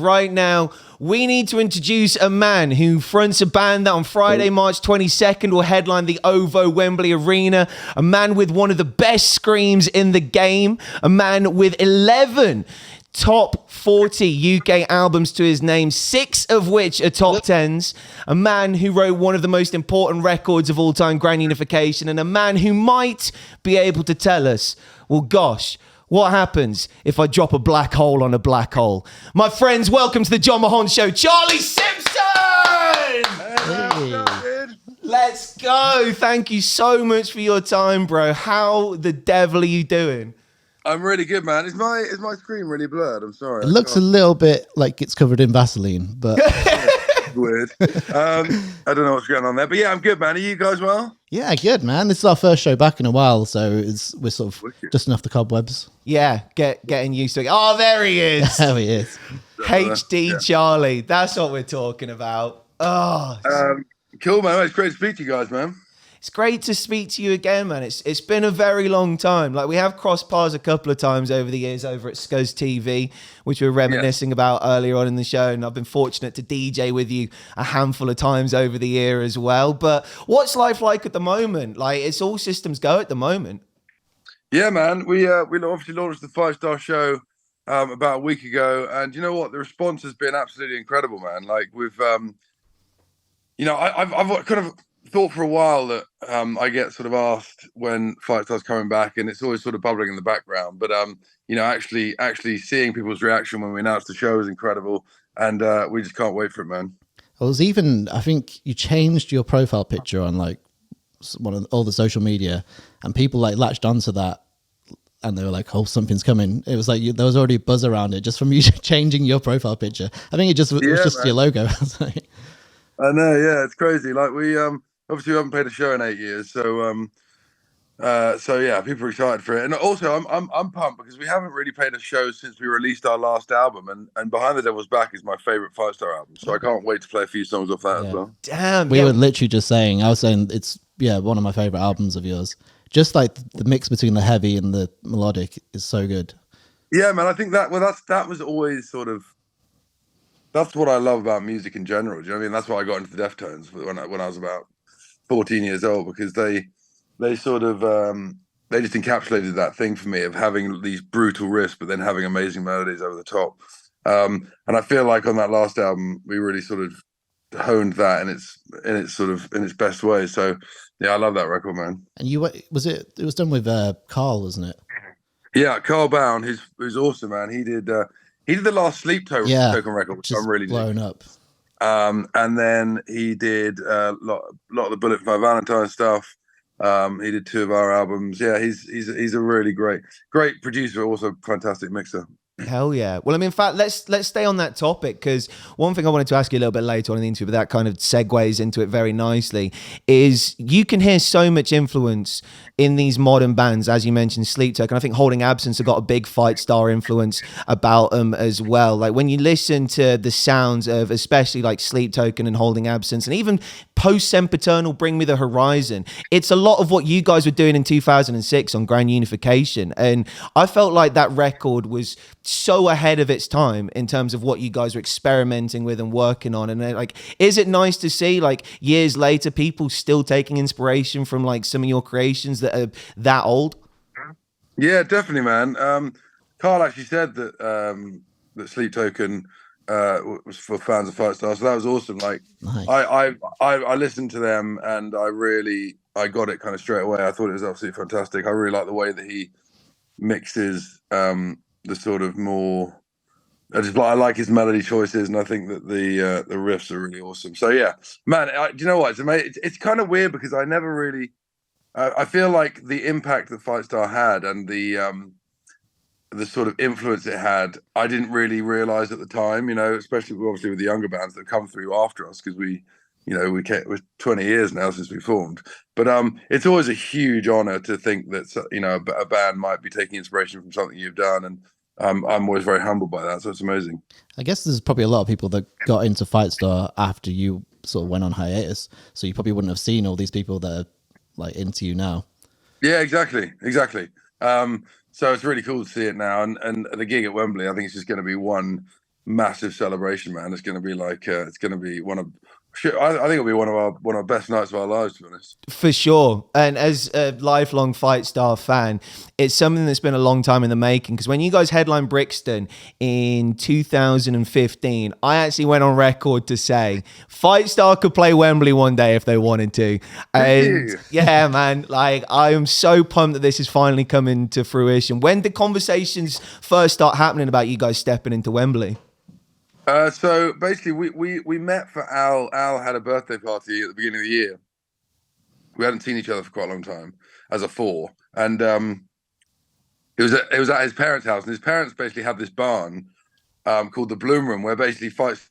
Right now, we need to introduce a man who fronts a band that on Friday, March 22nd will headline the OVO Wembley Arena. A man with one of the best screams in the game. A man with 11 top 40 UK albums to his name, 6 of which are top 10s. A man who wrote one of the most important records of all time, Grand Unification. And a man who might be able to tell us, well, gosh, what happens if I drop a black hole on a black hole? My friends, welcome to the Jon Mahon Show, Charlie Simpson! Hey. Let's go. Thank you so much for your time, bro. How the devil are you doing? I'm really good, man. Is my screen really blurred? I'm sorry. It looks a little bit like it's covered in Vaseline, but weird. I don't know what's going on there, but yeah, I'm good, man. Are you guys well? yeah, good, man. This is our first show back in a while, so we're sort of dusting off the cobwebs. Yeah, getting used to it. Oh, there he is. There he is. HD Yeah. Charlie. That's what we're talking about. Oh, Cool, man. It's great to speak to you guys, man. it's great to speak to you again, man. It's been a very long time. Like, we have crossed paths a couple of times over the years over at Scuzz TV, which we were reminiscing about earlier on in the show. And I've been fortunate to DJ with you a handful of times over the year as well. But what's life like at the moment? Like, it's all systems go at the moment. Yeah, man. We obviously launched the Fightstar show about a week ago, and you know what? The response has been absolutely incredible, man. Like we've, I've kind of thought for a while that I get sort of asked when Fightstar's coming back, and it's always sort of bubbling in the background. But actually seeing people's reaction when we announced the show is incredible, and we just can't wait for it, man. I think you changed your profile picture on like one of all the social media, and people like latched onto that, and they were like, "Oh, something's coming." It was like there was already a buzz around it just from you changing your profile picture. I think it was just your logo. I know, yeah, it's crazy. Like we obviously we haven't played a show in 8 years, so yeah, people are excited for it. And also I'm pumped because we haven't really played a show since we released our last album, and Behind the Devil's Back is my favorite Fightstar album. So I can't wait to play a few songs off that as well. Damn. We were literally just saying, I was saying it's one of my favorite albums of yours. Just like the mix between the heavy and the melodic is so good. Yeah, man, I think that was always sort of, that's what I love about music in general. Do you know what I mean? That's why I got into the Deftones when I was about 14 years old, because they sort of they just encapsulated that thing for me of having these brutal riffs but then having amazing melodies over the top. And I feel like on that last album we really sort of honed that in its best way. So yeah, I love that record, man. And it was done with Carl, wasn't it? Yeah, Carl Bound, who's awesome, man. He did the last Sleep Token record, which I'm really blown up. And then he did a lot of the Bullet for My Valentine stuff. He did 2 of our albums. Yeah, he's a really great producer, also fantastic mixer. Hell yeah. Well, I mean, in fact, let's stay on that topic, because one thing I wanted to ask you a little bit later on in the interview, but that kind of segues into it very nicely, is you can hear so much influence in these modern bands, as you mentioned, Sleep Token. I think Holding Absence have got a big Fightstar influence about them as well. Like when you listen to the sounds of especially like Sleep Token and Holding Absence, and even post-Sempiternal Bring Me the Horizon, it's a lot of what you guys were doing in 2006 on Grand Unification. And I felt like that record was so ahead of its time in terms of what you guys were experimenting with and working on. And like, is it nice to see like years later people still taking inspiration from like some of your creations that are that old? Yeah, definitely, man. Carl actually said that that Sleep Token was for fans of Fightstar, so that was awesome. Like, nice. I listened to them and I got it kind of straight away. I thought it was absolutely fantastic. I really like the way that he mixes the sort of more, I like his melody choices, and I think that the riffs are really awesome. So yeah, man, do you know what? It's amazing. It's kind of weird because I never really, I feel like the impact that Fightstar had and the sort of influence it had, I didn't really realize at the time, especially obviously with the younger bands that come through after us, because we it was 20 years now since we formed. But it's always a huge honor to think that a band might be taking inspiration from something you've done, and I'm always very humbled by that. So it's amazing. I guess there's probably a lot of people that got into Fightstar after you sort of went on hiatus, so you probably wouldn't have seen all these people that are like into you now. Yeah, exactly. So it's really cool to see it now, and the gig at Wembley, I think it's just going to be one massive celebration, man. It's going to be like it's going to be one of. I think it'll be one of our best nights of our lives, to be honest. For sure. And as a lifelong Fightstar fan, it's something that's been a long time in the making. Because when you guys headlined Brixton in 2015, I actually went on record to say Fightstar could play Wembley one day if they wanted to. And yeah, man, like I am so pumped that this is finally coming to fruition. When did conversations first start happening about you guys stepping into Wembley? So basically, we met for Al. Al had a birthday party at the beginning of the year. We hadn't seen each other for quite a long time as a four, and it was at his parents' house, and his parents basically had this barn called the Bloom Room, where basically fights.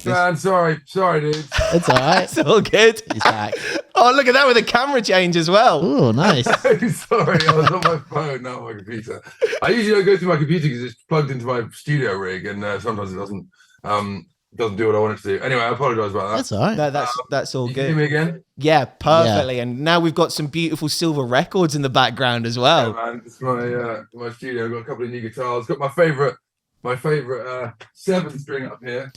Man, sorry, dude. It's all right. It's all good. He's back. Oh, look at that with a camera change as well. Oh, nice. Sorry, I was on my phone, not my computer. I usually don't go through my computer because it's plugged into my studio rig, and sometimes it doesn't do what I want it to do. Anyway, I apologise about that. That's all right. No, that's all You good. can hear me again? Yeah, perfectly. Yeah. And now we've got some beautiful silver records in the background as well. Yeah, man, it's my studio. I've got a couple of new guitars. Got my favourite 7-string up here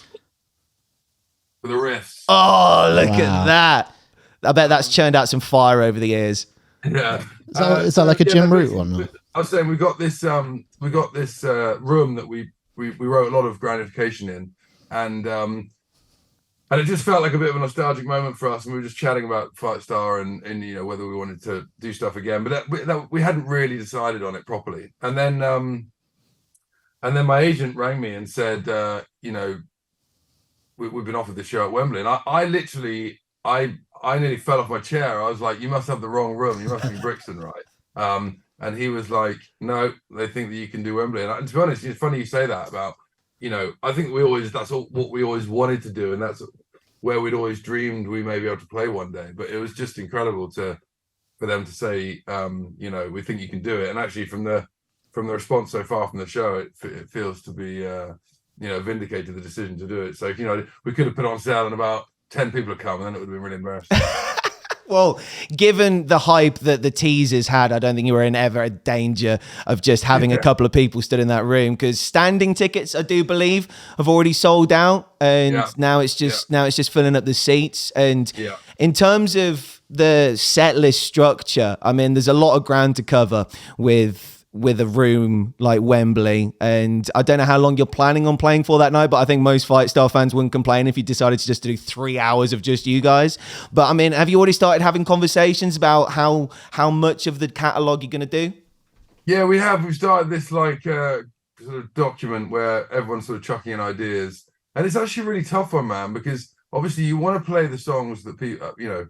for the riffs. Oh, look at that! I bet that's churned out some fire over the years. Yeah, is that like a Jim Root one? I was saying we got this room that we wrote a lot of Grand Unification in, and it just felt like a bit of a nostalgic moment for us. And we were just chatting about Fightstar and you know whether we wanted to do stuff again, but that we hadn't really decided on it properly. And then my agent rang me and said, you know, we've been offered the show at Wembley, and I literally nearly fell off my chair. I was like, you must have the wrong room. You must be Brixton, right? And he was like, no, they think that you can do Wembley. And to be honest, it's funny you say that about, you know, I think that's what we always wanted to do. And that's where we'd always dreamed we may be able to play one day. But it was just incredible for them to say, you know, we think you can do it. And actually from the response so far from the show, it feels to be, you know, vindicated the decision to do it. So, you know, we could have put on sale and about 10 people had come, and then it would have been really embarrassing. Well, given the hype that the teasers had, I don't think you were in ever a danger of just having a couple of people stood in that room, because standing tickets, I do believe, have already sold out, and now it's just filling up the seats. And in terms of the set list structure, I mean, there's a lot of ground to cover with a room like Wembley, and I don't know how long you're planning on playing for that night, but I think most Fightstar fans wouldn't complain if you decided to just do 3 hours of just you guys. But I mean, have you already started having conversations about how much of the catalogue you're going to do? Yeah, we have. We've started this like sort of document where everyone's sort of chucking in ideas, and it's actually a really tough one, man, because obviously you want to play the songs that people, you know,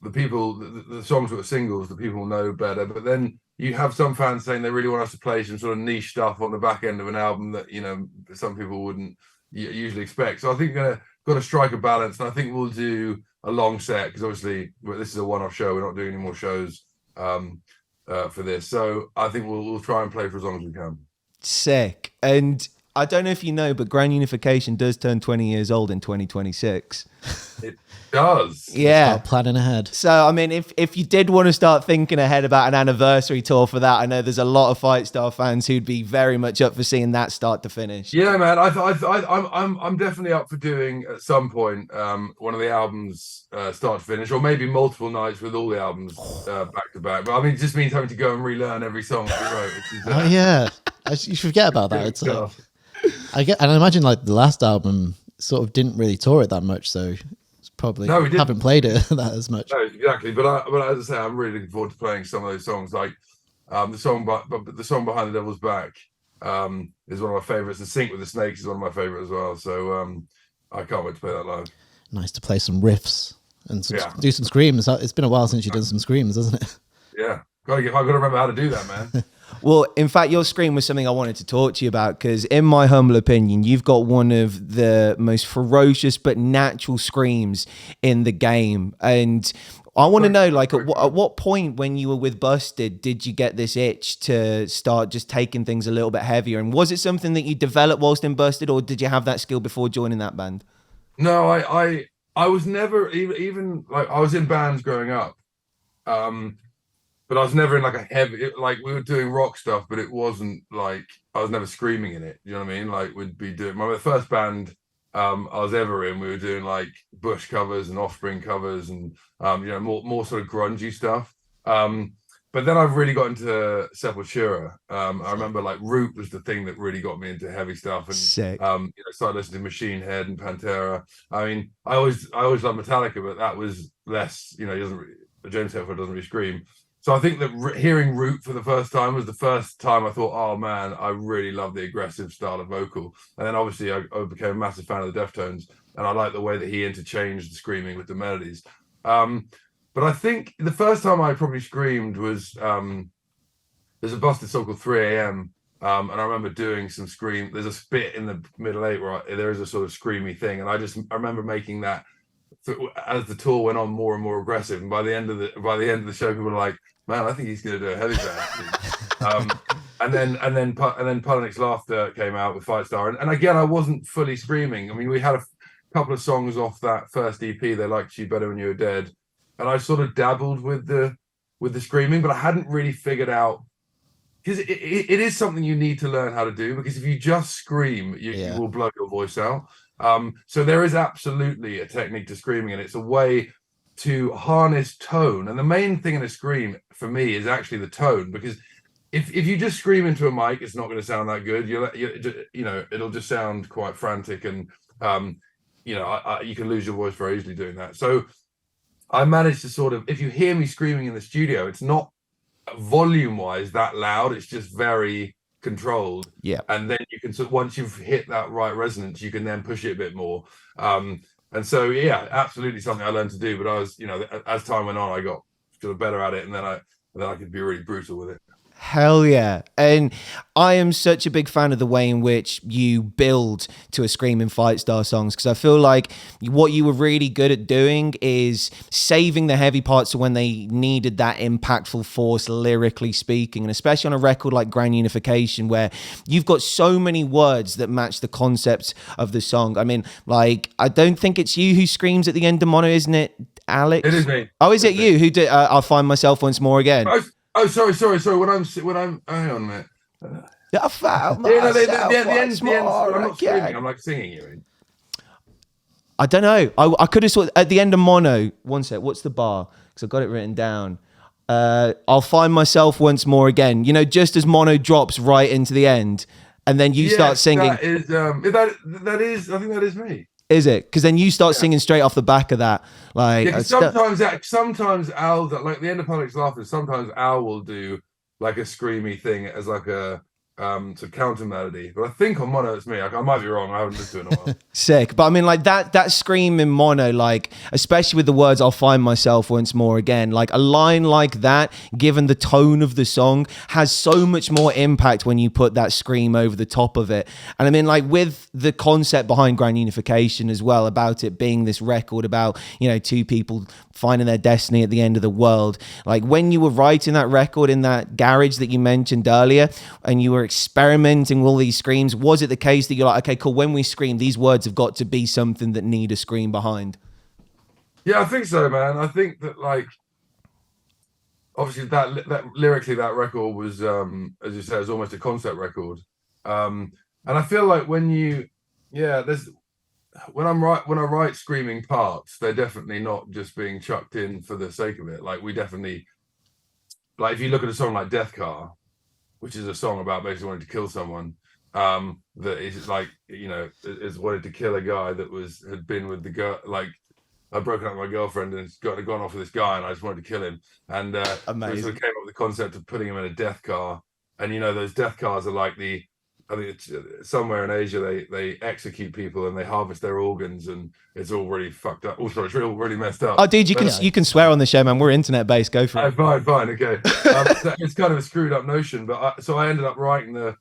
the songs that are singles that people know better, but then you have some fans saying they really want us to play some sort of niche stuff on the back end of an album that, you know, some people wouldn't usually expect. So I think we're got to strike a balance, and I think we'll do a long set, because obviously this is a one-off show. We're not doing any more shows for this. So I think we'll try and play for as long as we can. Sick. And I don't know if you know, but Grand Unification does turn 20 years old in 2026. It does. Yeah. Start planning ahead. So, I mean, if you did want to start thinking ahead about an anniversary tour for that, I know there's a lot of Fightstar fans who'd be very much up for seeing that start to finish. Yeah, man. I'm definitely up for doing at some point one of the albums start to finish, or maybe multiple nights with all the albums back to back. But I mean, it just means having to go and relearn every song that we wrote. Which is, oh yeah, you forget about that. It's and I imagine like the last album sort of didn't really tour it that much, so it's probably haven't played it that as much. No, exactly. But as I say, I'm really looking forward to playing some of those songs. Like the song Behind the Devil's Back is one of my favorites. And Sync with the Snakes is one of my favorites as well. So I can't wait to play that live. Nice to play some riffs and do some screams. It's been a while since you've done some screams, hasn't it? Yeah. I've got to remember how to do that, man. Well, in fact, your scream was something I wanted to talk to you about, because in my humble opinion, you've got one of the most ferocious but natural screams in the game. And I want to know, like, at what point when you were with Busted did you get this itch to start just taking things a little bit heavier? And was it something that you developed whilst in Busted, or did you have that skill before joining that band? No, I was never even like, I was in bands growing up. but I was never in like a heavy, like we were doing rock stuff, but it wasn't like I was never screaming in it. You know what I mean? Like we'd be doing my first band I was ever in. We were doing like Bush covers and Offspring covers, and more sort of grungy stuff. But then I've really got into Sepultura. I remember like Root was the thing that really got me into heavy stuff, and started listening to Machine Head and Pantera. I mean, I always loved Metallica, but that was less. He doesn't. James Hetfield doesn't really scream. So I think that hearing Root for the first time was the first time I thought, oh man, I really love the aggressive style of vocal. And then obviously I became a massive fan of the Deftones, and I like the way that he interchanged the screaming with the melodies. But I think the first time I probably screamed was there's a Busted song called 3 a.m. And I remember doing some scream. There's a bit in the middle eight where there is a sort of screamy thing, and I remember making that as the tour went on more and more aggressive. And by the end of the show, people were like, "Man, I think he's going to do a heavy band." and then Panic's Laughter came out with Fightstar, and again, I wasn't fully screaming. I mean, we had a couple of songs off that first EP. They Liked You Better When You Were Dead. And I sort of dabbled with the screaming, but I hadn't really figured out, because it is something you need to learn how to do, because if you just scream, you will blow your voice out. So there is absolutely a technique to screaming, and it's a way to harness tone. And the main thing in a scream for me is actually the tone, because if you just scream into a mic, it's not going to sound that good. It'll just sound quite frantic, and you can lose your voice very easily doing that. So I managed to sort of, if you hear me screaming in the studio, it's not volume-wise that loud. It's just very controlled. Yeah. And then you can once you've hit that right resonance, you can then push it a bit more. And so, yeah, absolutely something I learned to do. But I was, as time went on, I got sort of better at it, and then I could be really brutal with it. Hell yeah. And I am such a big fan of the way in which you build to a screaming Fightstar songs, because I feel like what you were really good at doing is saving the heavy parts to when they needed that impactful force, lyrically speaking, and especially on a record like Grand Unification, where you've got so many words that match the concept of the song. I mean, like, I don't think it's you who screams at the end of Mono, isn't it, Alex? It is me. Oh, is it you who did I'll Find Myself Once More Again? Oh, sorry. When I'm hang on a minute. I found myself once more I'm not screaming. I'm like singing. You mean? I don't know. I could have at the end of Mono. One sec. What's the bar? Because I've got it written down. I'll find myself once more again. Just as Mono drops right into the end, and then you start singing. That is. I think that is me. Is it? Because then you start singing straight off the back of that. Like sometimes Al, like the end of Panic's Laughter, sometimes Al will do like a screamy thing as like a to counter melody. But I think on Mono it's me. I might be wrong. I haven't listened to it in a while. Sick. But I mean, like that scream in Mono, like especially with the words "I'll find myself once more again," like a line like that, given the tone of the song, has so much more impact when you put that scream over the top of it. And I mean, like with the concept behind Grand Unification as well, about it being this record about, two people finding their destiny at the end of the world. Like when you were writing that record in that garage that you mentioned earlier, and you were experimenting with all these screams, was it the case that you're like, okay, cool, when we scream, these words have got to be something that need a scream behind? Yeah, I think so, man. I think that, like, obviously that lyrically that record was, as you said, it was almost a concept record. And I feel like when I write screaming parts, they're definitely not just being chucked in for the sake of it. Like we definitely, like if you look at a song like Death Car, which is a song about basically wanting to kill someone, that is like, is wanted to kill a guy that had been with the girl. Like I'd broken up with my girlfriend and gone off with this guy, and I just wanted to kill him. And amazing. We sort of came up with the concept of putting him in a death car. And those death cars are like I think it's somewhere in Asia they execute people and they harvest their organs, and it's all really fucked up. Also, it's really messed up. Oh, dude, you can swear on the show, man. We're internet based. Go for it. Fine, okay. It's kind of a screwed up notion, but so I ended up writing the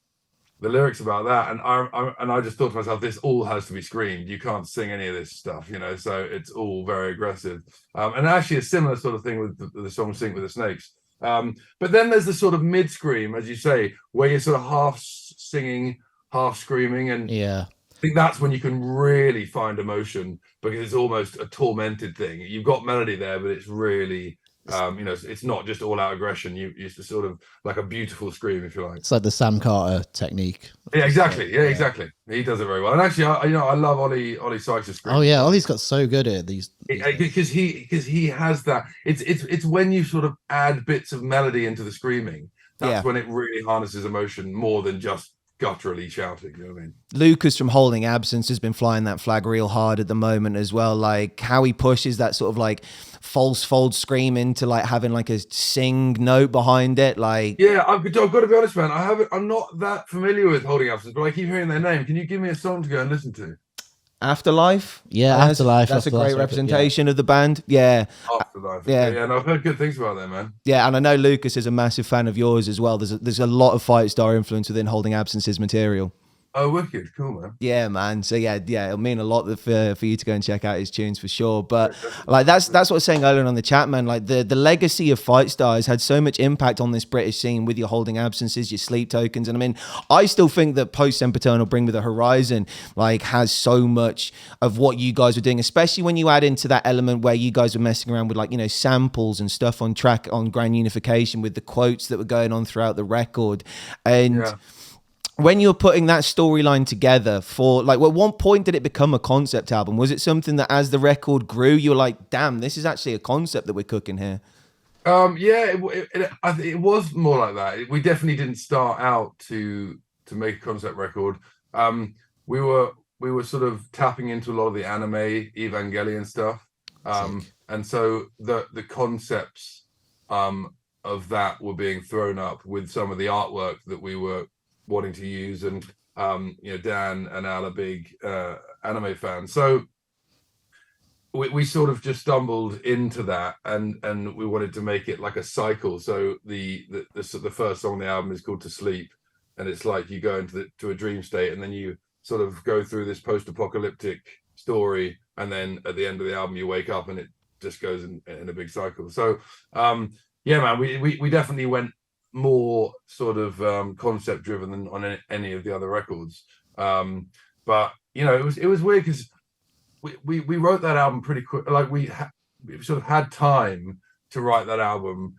lyrics about that, and I just thought to myself, this all has to be screamed. You can't sing any of this stuff, So it's all very aggressive. And actually, a similar sort of thing with the song "Sink with the Snakes." But then there's the sort of mid scream, as you say, where you're sort of half singing, half screaming, and I think that's when you can really find emotion, because it's almost a tormented thing. You've got melody there, but it's really It's not just all out aggression. It's sort of like a beautiful scream, if you like. It's like the Sam Carter technique. Yeah, exactly. Yeah, exactly. He does it very well. And actually, I love Ollie Sykes' scream. Oh yeah, Ollie's got so good at these because he has that. It's when you sort of add bits of melody into the screaming, that's when it really harnesses emotion more than just gutturally shouting. You know what I mean? Lucas from Holding Absence has been flying that flag real hard at the moment as well. Like how he pushes that sort of like false fold scream into like having like a sing note behind it. Like, yeah, I've got to be honest, man. I'm not that familiar with Holding Absence, but I keep hearing their name. Can you give me a song to go and listen to? Afterlife. Afterlife. That's a great representation of the band. Yeah. Afterlife. Yeah, and I've heard good things about them, man. Yeah, and I know Lucas is a massive fan of yours as well. There's a lot of Fightstar influence within Holding Absence's material. Oh, wicked. Cool, man. Yeah, man. So yeah, it'll mean a lot for you to go and check out his tunes for sure. But like that's what I was saying earlier on the chat, man. Like the legacy of Fightstar has had so much impact on this British scene with your Holding Absences, your Sleep Tokens. And I mean, I still think that post Sempiternal Bring Me the Horizon like has so much of what you guys were doing, especially when you add into that element where you guys were messing around with like, samples and stuff on track on Grand Unification with the quotes that were going on throughout the record. And when you're putting that storyline together for like, at what point did it become a concept album? Was it something that as the record grew, you were like, damn, this is actually a concept that we're cooking here? It was more like that. We definitely didn't start out to make a concept record. We were sort of tapping into a lot of the anime Evangelion stuff. And so the concepts of that were being thrown up with some of the artwork that we were wanting to use, and Dan and Al are big anime fans, so we sort of just stumbled into that, and we wanted to make it like a cycle. So the first song on the album is called To Sleep, and it's like you go into a dream state, and then you sort of go through this post-apocalyptic story, and then at the end of the album you wake up and it just goes in a big cycle. So man, we definitely went more sort of concept driven than on any of the other records, but it was weird because we wrote that album pretty quick. Like we sort of had time to write that album,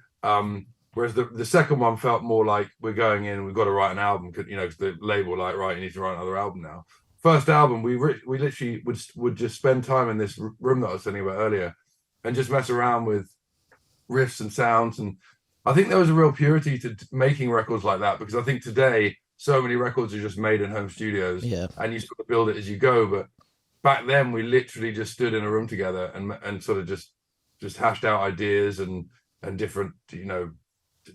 whereas the second one felt more like we're going in, we've got to write an album, because the label like, right, you need to write another album now. First album, we literally would just spend time in this room that I was telling you about earlier and just mess around with riffs and sounds. And I think there was a real purity to making records like that, because I think today so many records are just made in home studios, and you sort of build it as you go. But back then we literally just stood in a room together and sort of just hashed out ideas and different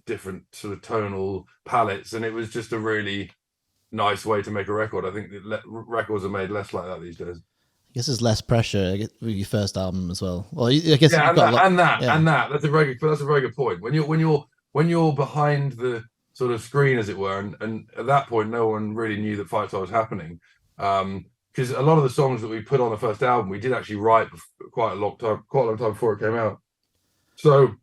different sort of tonal palettes, and it was just a really nice way to make a record. I think records are made less like that these days. I guess there's less pressure with your first album as well. Well, I guess that's a very good point. When you're behind the sort of screen, as it were, and at that point, no one really knew that Fightstar was happening, because a lot of the songs that we put on the first album, we did actually write quite a long time before it came out. So,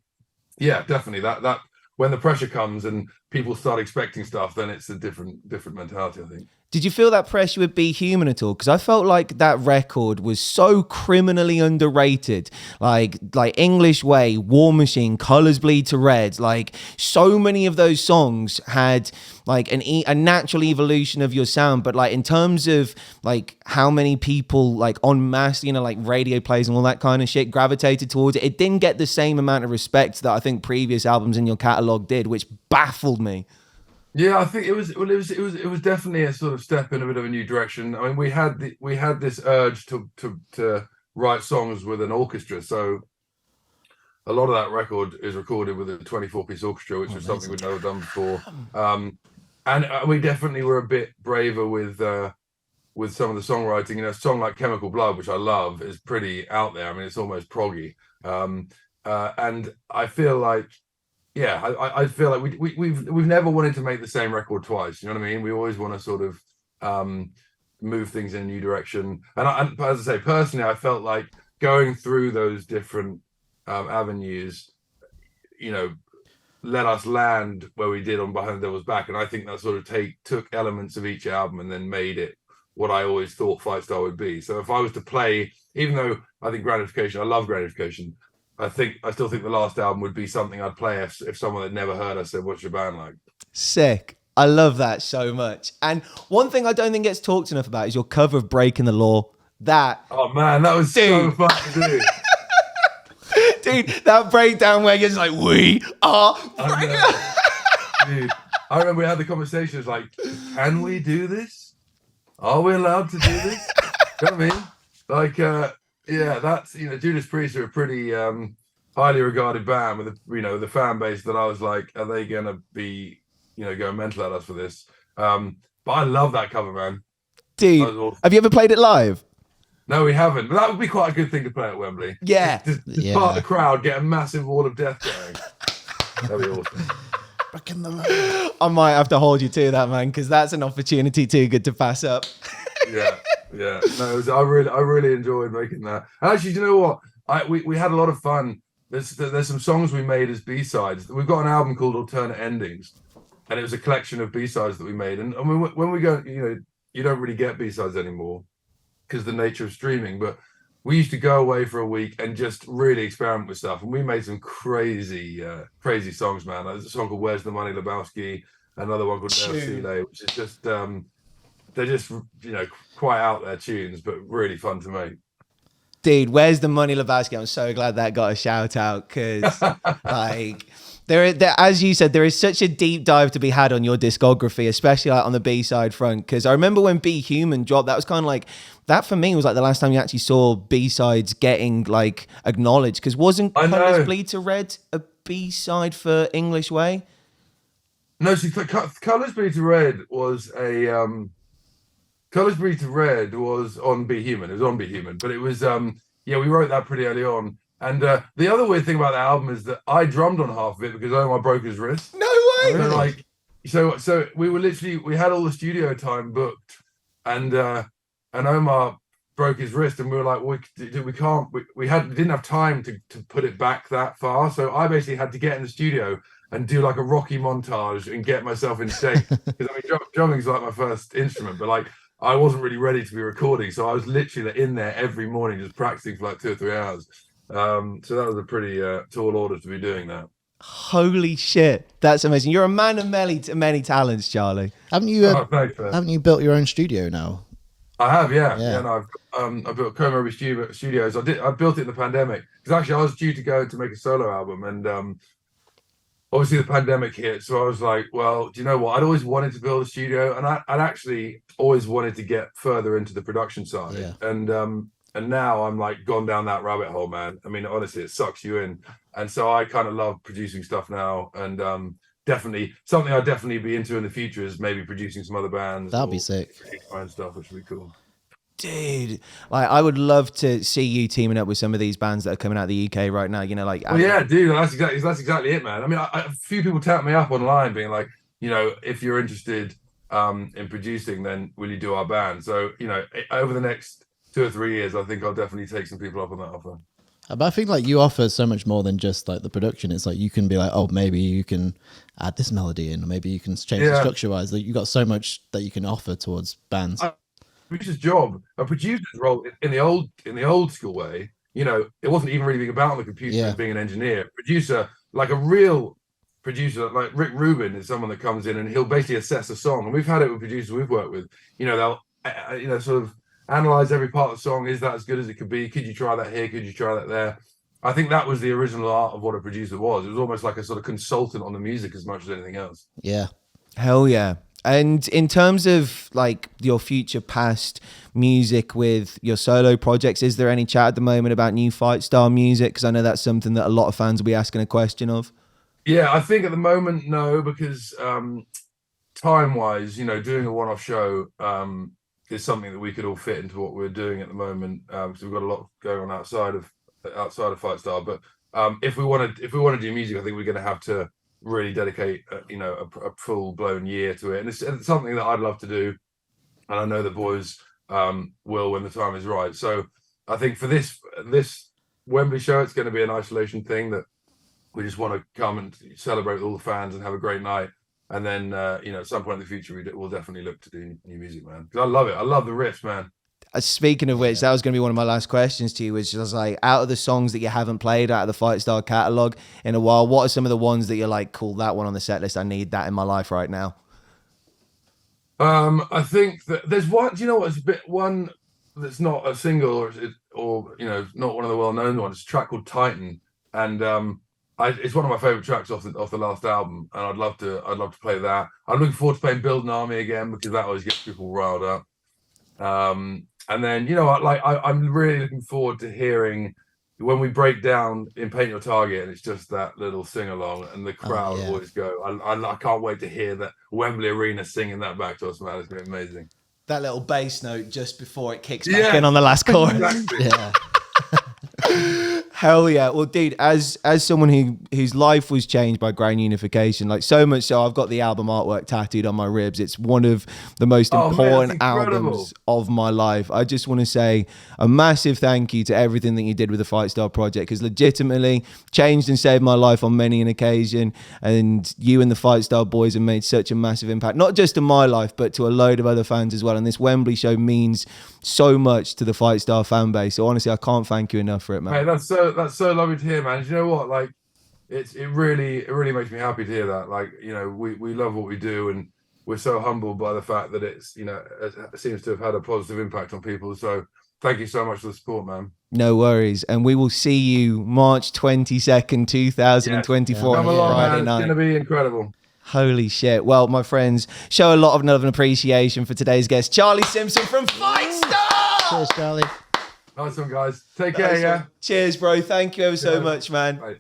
yeah, definitely that when the pressure comes and people start expecting stuff, then it's a different mentality, I think. Did you feel that pressure with Be Human at all? Because I felt like that record was so criminally underrated. Like English Way, War Machine, Colors Bleed to Red. Like so many of those songs had like a natural evolution of your sound. But like in terms of like how many people like en masse, like radio plays and all that kind of shit gravitated towards it, it didn't get the same amount of respect that I think previous albums in your catalog did, which baffled me. Yeah, I think it was definitely a sort of step in a bit of a new direction. I mean, we had this urge to write songs with an orchestra. So a lot of that record is recorded with a 24-piece orchestra, which was something we'd never done before. And we definitely were a bit braver with some of the songwriting. A song like Chemical Blood, which I love, is pretty out there. I mean, it's almost proggy. And I feel like, I feel like we've never wanted to make the same record twice. You know what I mean? We always want to sort of move things in a new direction. And as I say, personally, I felt like going through those different avenues, let us land where we did on Behind the Devil's Back. And I think that sort of took elements of each album and then made it what I always thought Fightstar would be. So if I was to play, even though I think Grand Unification, I love Grand Unification, I still think the last album would be something I'd play if someone had never heard us said, "What's your band like?" Sick. I love that so much. And one thing I don't think gets talked enough about is your cover of Breaking the Law. That. Oh man, that was so fun to do. Dude, that breakdown where you're just like, we are. Dude, I remember we had the conversation. It was like, can we do this? Are we allowed to do this? You know what I mean? Like, yeah, that's, Judas Priest are a pretty highly regarded band with the fan base that I was like, are they gonna be, going mental at us for this? But I love that cover, man. Dude, awesome. Have you ever played it live? No, we haven't. But that would be quite a good thing to play at Wembley. Yeah. Just part of the crowd, get a massive wall of death going. That'd be awesome. I might have to hold you to that, man, because that's an opportunity too good to pass up. Yeah. No, I really enjoyed making that. And actually, do you know what? We had a lot of fun. There's some songs we made as B-sides. We've got an album called Alternate Endings, and it was a collection of B-sides that we made. And when we go, you don't really get B-sides anymore because the nature of streaming. But we used to go away for a week and just really experiment with stuff. And we made some crazy songs, man. There's a song called Where's the Money, Lebowski, another one called No Sile, which is just, they're just, quite out there tunes, but really fun to make. Dude, Where's the Money, Lebowski? I'm so glad that got a shout out because, like, there, as you said, there is such a deep dive to be had on your discography, especially like on the B-side front. Because I remember when Be Human dropped, that was kind of like, that for me was like the last time you actually saw B-sides getting like acknowledged. Because wasn't Colours Bleed to Red a B-side for English Way? No, see, Colours Bleed to Red was a Colours Bleed to Red was on Be Human. It was on Be Human, but it was we wrote that pretty early on. And the other weird thing about the album is that I drummed on half of it because Omar broke his wrist. No way. So we had all the studio time booked, and Omar broke his wrist, and we were like, we didn't have time to put it back that far. So I basically had to get in the studio and do like a Rocky montage and get myself in shape because drumming is like my first instrument, but like I wasn't really ready to be recording, so I was literally in there every morning just practicing for like 2 or 3 hours. So that was a pretty tall order to be doing that. Holy shit, that's amazing! You're a man of many talents, Charlie. Haven't you built your own studio now? I have, yeah. No, I built Coma Studios. I built it in the pandemic because actually I was due to go to make a solo album, and obviously the pandemic hit. So I was like, well, do you know what? I'd always wanted to build a studio, and I'd actually always wanted to get further into the production side. Yeah. And now I'm like gone down that rabbit hole, man. I mean, honestly, it sucks you in. And so I kind of love producing stuff now. And definitely something I'd definitely be into in the future is maybe producing some other bands. That'd be sick. And stuff, which would be cool. Dude, like I would love to see you teaming up with some of these bands that are coming out of the UK right now. Yeah, dude, that's exactly it, man. I mean, a few people tap me up online being like, if you're interested in producing, then will you do our band? So, over the next 2 or 3 years, I think I'll definitely take some people up on that offer. But I think like you offer so much more than just like the production. It's like you can be like, oh, maybe you can add this melody in, or maybe you can change the structure wise. Like you got so much that you can offer towards bands. Producer's job, a producer's role in the old school way, it wasn't even really being about the computer and being an engineer. Producer, like a real producer, like Rick Rubin is someone that comes in and he'll basically assess a song. And we've had it with producers we've worked with. They'll sort of analyze every part of the song. Is that as good as it could be? Could you try that here? Could you try that there? I think that was the original art of what a producer was. It was almost like a sort of consultant on the music as much as anything else. Yeah. Hell yeah. And in terms of like your future past music with your solo projects, is there any chat at the moment about new Fightstar music? Because I know that's something that a lot of fans will be asking a question of. Yeah, I think at the moment, no, because time-wise, doing a one-off show is something that we could all fit into what we're doing at the moment, because we've got a lot going on outside of Fightstar. But if we want to do music, I think we're going to have to really dedicate a full-blown year to it, and it's something that I'd love to do, and I know the boys will when the time is right. So I think for this Wembley show, it's going to be an isolation thing that we just want to come and celebrate with all the fans and have a great night. And then at some point in the future we'll definitely look to do new music, man, because I love it. I love the riffs, man. Speaking of which, that was going to be one of my last questions to you, which was like, out of the songs that you haven't played out of the Fightstar catalog in a while, what are some of the ones that you're like, cool, that one on the set list, I need that in my life right now? I think that there's one. Do you know what? It's a bit one that's not a single, or you know, not one of the well-known ones. It's a track called Titan, and it's one of my favorite tracks off the last album, and I'd love to play that. I'm looking forward to playing Build an Army again, because that always gets people riled up. And then, you know, I'm really looking forward to hearing when we break down in Paint Your Target, and it's just that little sing along, and the crowd always go. I can't wait to hear that Wembley Arena singing that back to us, man. It's gonna be amazing. That little bass note just before it kicks back in on the last chorus. Exactly. Yeah. Hell yeah. Well, dude, as someone whose life was changed by Grand Unification, like so much so I've got the album artwork tattooed on my ribs. It's one of the most important albums of my life. I just want to say a massive thank you to everything that you did with the Fightstar project, because legitimately changed and saved my life on many an occasion. And you and the Fightstar boys have made such a massive impact, not just in my life, but to a load of other fans as well. And this Wembley show means so much to the Fightstar fan base. So honestly, I can't thank you enough for it, man. Hey, that's so lovely to hear, man. Do you know what? Like, it really makes me happy to hear that. Like, you know, we love what we do, and we're so humbled by the fact that it's, you know, it seems to have had a positive impact on people. So thank you so much for the support, man. No worries. And we will see you March 22nd, 2024 Come on along, Friday man. night. It's going to be incredible. Holy shit. Well, my friends, show a lot of love and appreciation for today's guest, Charlie Simpson from Fightstar. Cheers, Charlie. Nice one, guys. Take care, yeah. Cheers, bro. Thank you ever so much, man. Bye.